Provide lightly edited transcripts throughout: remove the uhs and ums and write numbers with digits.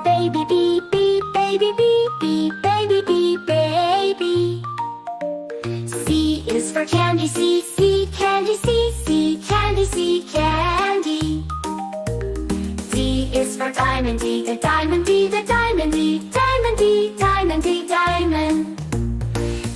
baby, beep, beep, baby, beep, beep, baby, beep, baby. C is for candy, C, C, candy, C, C, candy, C, candy. D is for diamond, D, the diamond, D, the diamond, D, diamond, D, diamond, D, diamond.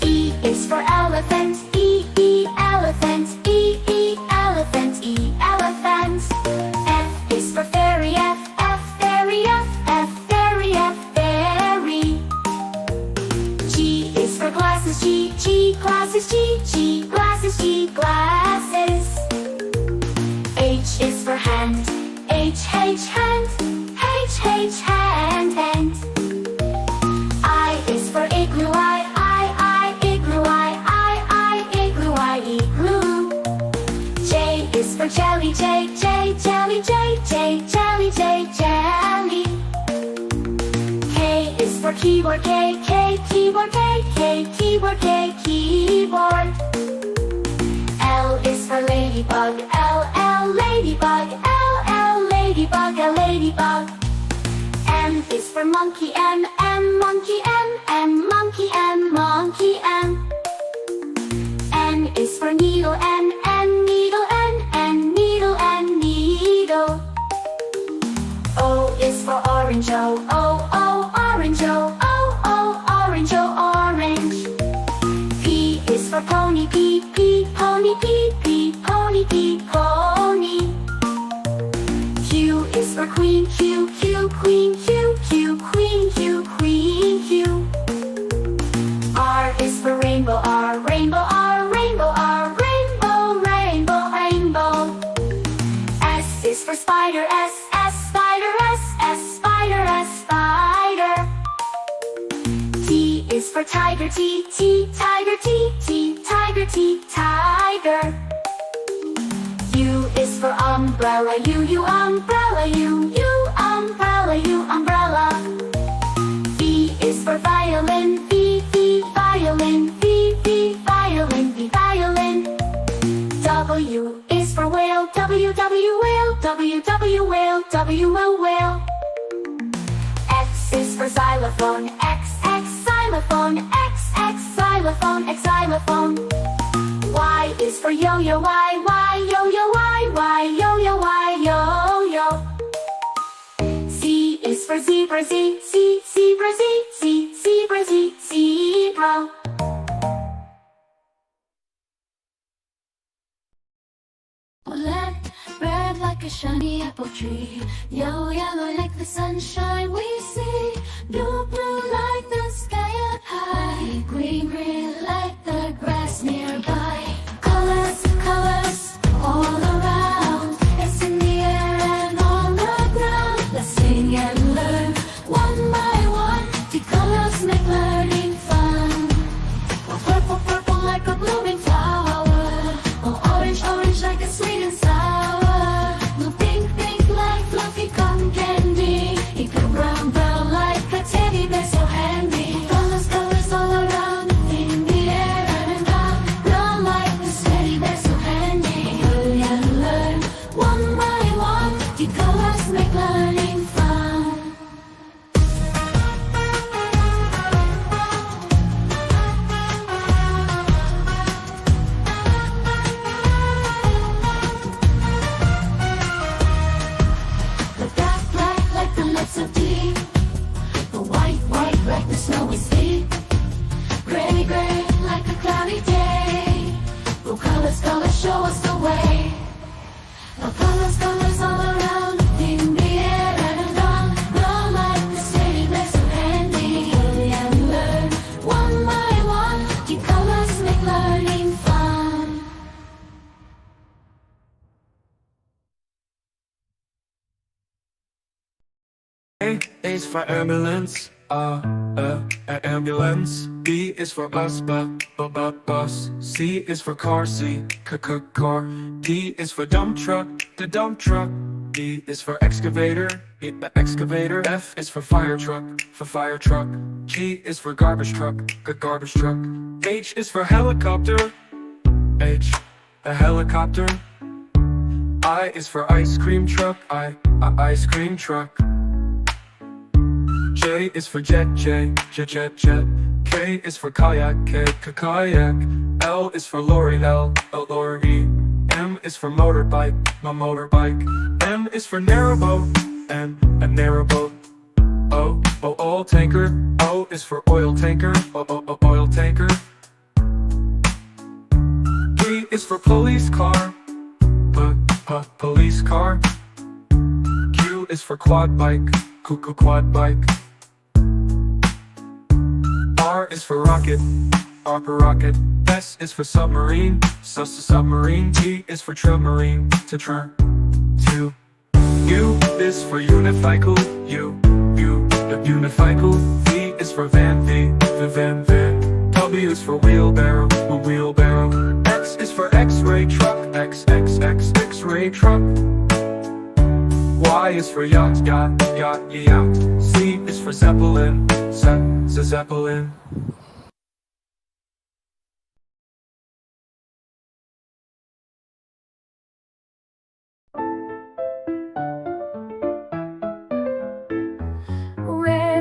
E is for elephant, E, E, elephant, E, E, elephant, E, elephant. F is for fairy, F, F, fairy, F, F, fairy, F, fairy. G is for glasses, G, G, glasses, G, G, glasses, G, glasses. H is for hand, H, H, hand, H, H, hand, hand. I is for igloo, I, igloo, I, igloo, I, igloo. J is for jelly, J, J, jelly, J, J, jelly, J, jelly. K is for keyboard, K, K, keyboard, K, K, keyboard, K, keyboard. L is for ladybug, L, L, ladybug, L, L, ladybug, L, ladybug. M is for monkey, M, M, monkey, M, M, monkey, M, monkey, M. N is for needle, N, N, needle, N, N, needle, N, needle. O is for orange, O, O, O, orange, O, O, O, orange, O, orange. P is for pony, P, P, pony, P, P, pony, P, pony. Q is for queen, Q, Q, queen, Q, Q, queen, Q, queen, Q. R is for rainbow, R, rainbow, R, rainbow, R, rainbow, rainbow, rainbow. S is for spider, S, S, spider, S, S, spider, S, spider. T is for tiger, T, T, tiger, T, T, tiger, T, tiger. U is for umbrella, U, umbrella, U, umbrella, U, umbrella. V is for violin, V, V, violin, V, V, violin, V, violin. W is for whale, W, W, whale, W, W, whale, W, whale. X is for xylophone, X, X, xylophone, X, X, xylophone, X, xylophone. Y is for yo-yo, Y, Y, yo-yo, Y, Y, yo-yo, Y, yo-yo. Z is for zebra, Z, Z, zebra, Z, Z, zebra, Z, zebra. Black, red like a shiny apple tree. Yellow, yellow like the sunshine we see. Blue, blue like the sky up high. Green, green like the grass nearby. Colors, colors all around. It's in the air and on the ground. Let's sing and learn one by one. The colors make learning fun. Oh, purple, purple like a blooming flower. Oh, orange, orange like a sweet and sour. Blue, pink, pink like fluffy cotton candy. Eco brown, brown like a teddy bear so handy. Colors, colors all around in the air and round. Brown like this teddy bear so handy. Hurry and learn one by one. The colors make learning fun. The black, black like the lips of tea. The white, white like the snowy sea. Gray, gray like a cloudy day. Blue colors, colors show us the way. The colors, colors all around in the air and around. Brown like the teddy bear so handy. Hurry and learn one by one. The colors make learning fun. A is for ambulance, ambulance. B is for bus, bus. C is for car, C, car. D is for dump truck, the dump truck. E is for excavator, the excavator. F is for fire truck, G is for garbage truck, garbage truck. H is for helicopter, H, a helicopter. I is for ice cream truck, ice cream truck. J is for jet, jet. K is for kayak, kayak. L is for lorry, lorry. M is for motorbike, motorbike. N is for narrowboat, N, a narrowboat. O, oil tanker. O is for oil tanker, oil tanker. P is for police car, police car. Q is for quad bike, quad bike. R is for rocket, rocket. S is for submarine, submarine. T is for submarine, to. U is for unicycle, unicycle. V is for van, van. W is for wheelbarrow, wheelbarrow. X is for X-ray truck, X-ray truck. Y is for yacht, yacht. Z is for zeppelin, zeppelin.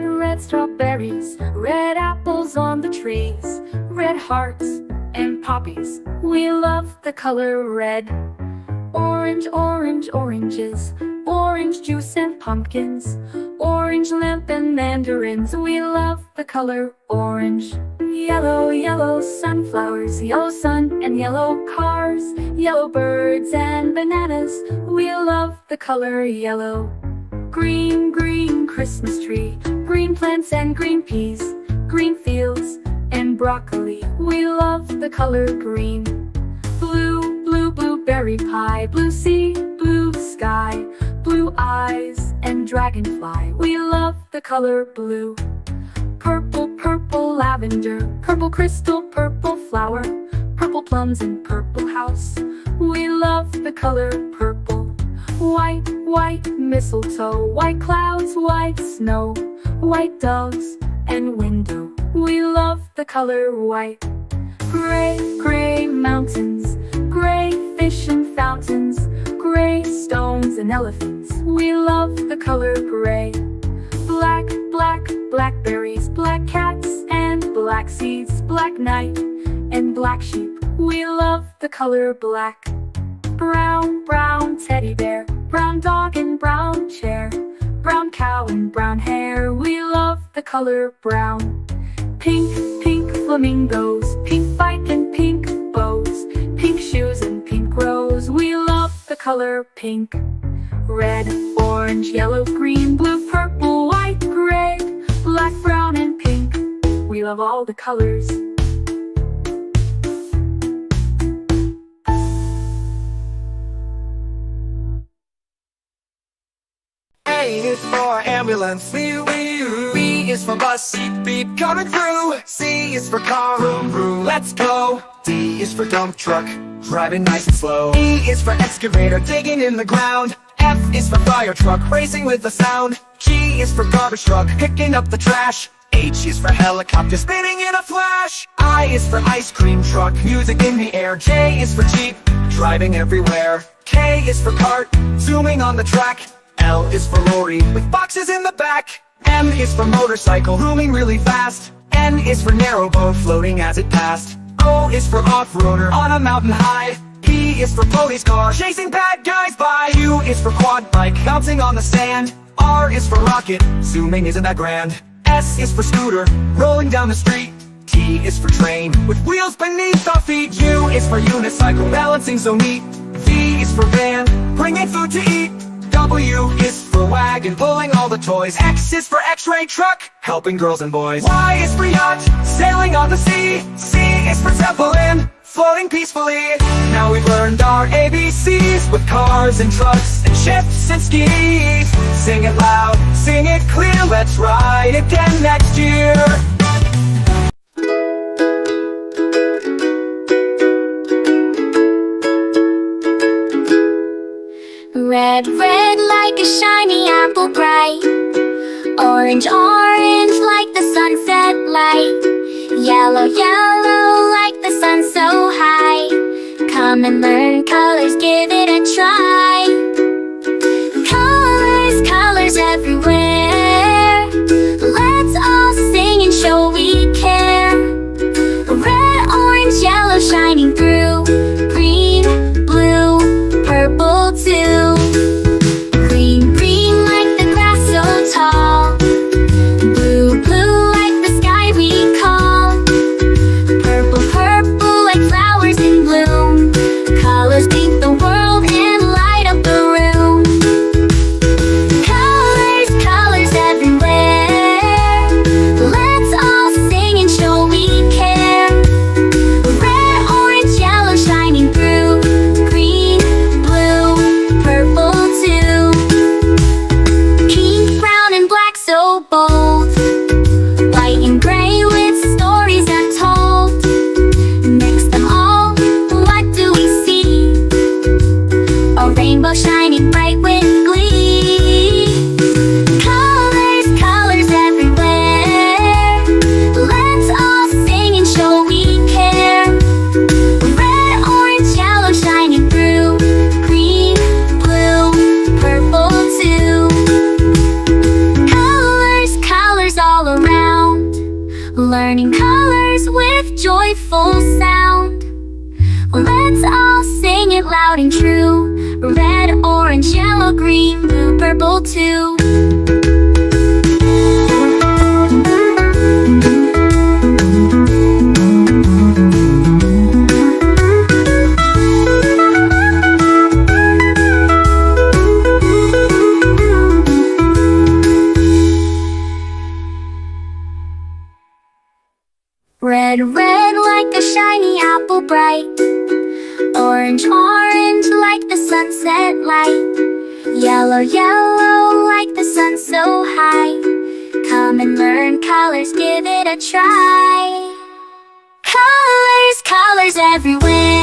Red strawberries, red apples on the trees, red hearts and poppies. We love the color red. Orange, oranges, orange juice and pumpkins, orange lamp and mandarins. We love the color orange. Yellow sunflowers, yellow sun and yellow cars, yellow birds and bananas. We love the color yellow. Green Christmas tree, green plants and green peas, green fields and broccoli. We love the color green. Blue blueberry pie, blue sea, blue sky, blue eyes and dragonfly. We love the color blue. Purple lavender, purple crystal, purple flower, purple plums and purple house. We love the color purple. White mistletoe, white clouds, white snow, white doves and window. We love the color white. Gray mountains, gray fish and fountains, gray stones and elephants. We love the color gray. Blackberries, black cats and black seeds, black night and black sheep. We love the color black. Brown teddy bear, brown dog and brown chair, brown cow and brown hair. We love the color brown. Pink flamingos, pink bike and pink bows, pink shoes and pink rose. We love the color pink. Red, orange, yellow, green, blue, purple, white, gray, black, brown and pink. We love all the colors. A is for ambulance, B is for bus, beep coming through. C is for car, vroom, let's go. D is for dump truck, driving nice and slow. E is for excavator, digging in the ground. F is for fire truck, racing with the sound. G is for garbage truck, picking up the trash. H is for helicopter, spinning in a flash. I is for ice cream truck, music in the air. J is for jeep, driving everywhere. K is for cart, zooming on the track. L is for lorry, with boxes in the back. M is for motorcycle, zooming really fast. N is for narrowboat, floating as it passed. O is for off-roader, on a mountain high. P is for police car, chasing bad guys by. Q is for quad bike, bouncing on the sand. R is for rocket, zooming isn't that grand. S is for scooter, rolling down the street. T is for train, with wheels beneath our feet. U is for unicycle, balancing so neat. V is for van, bringing food to eat. W is for wagon, pulling all the toys. X is for X-ray truck, helping girls and boys. Y is for yacht, sailing on the sea. C is for zeppelin, floating peacefully. Now we've learned our ABCs, with cars and trucks and ships and skis. Sing it loud, sing it clear, let's ride again next year. Red like a shiny apple bright. Orange like the sunset light. Yellow like the sun so high. Come and learn colors, give it a try. Colors everywhere. colors with joyful sound. Let's all sing it loud and true. Red, orange, yellow, green, blue, purple too. Red, red like a shiny apple bright. Orange, orange like the sunset light. Yellow, yellow like the sun so high. Come and learn colors, give it a try. Colors, colors everywhere.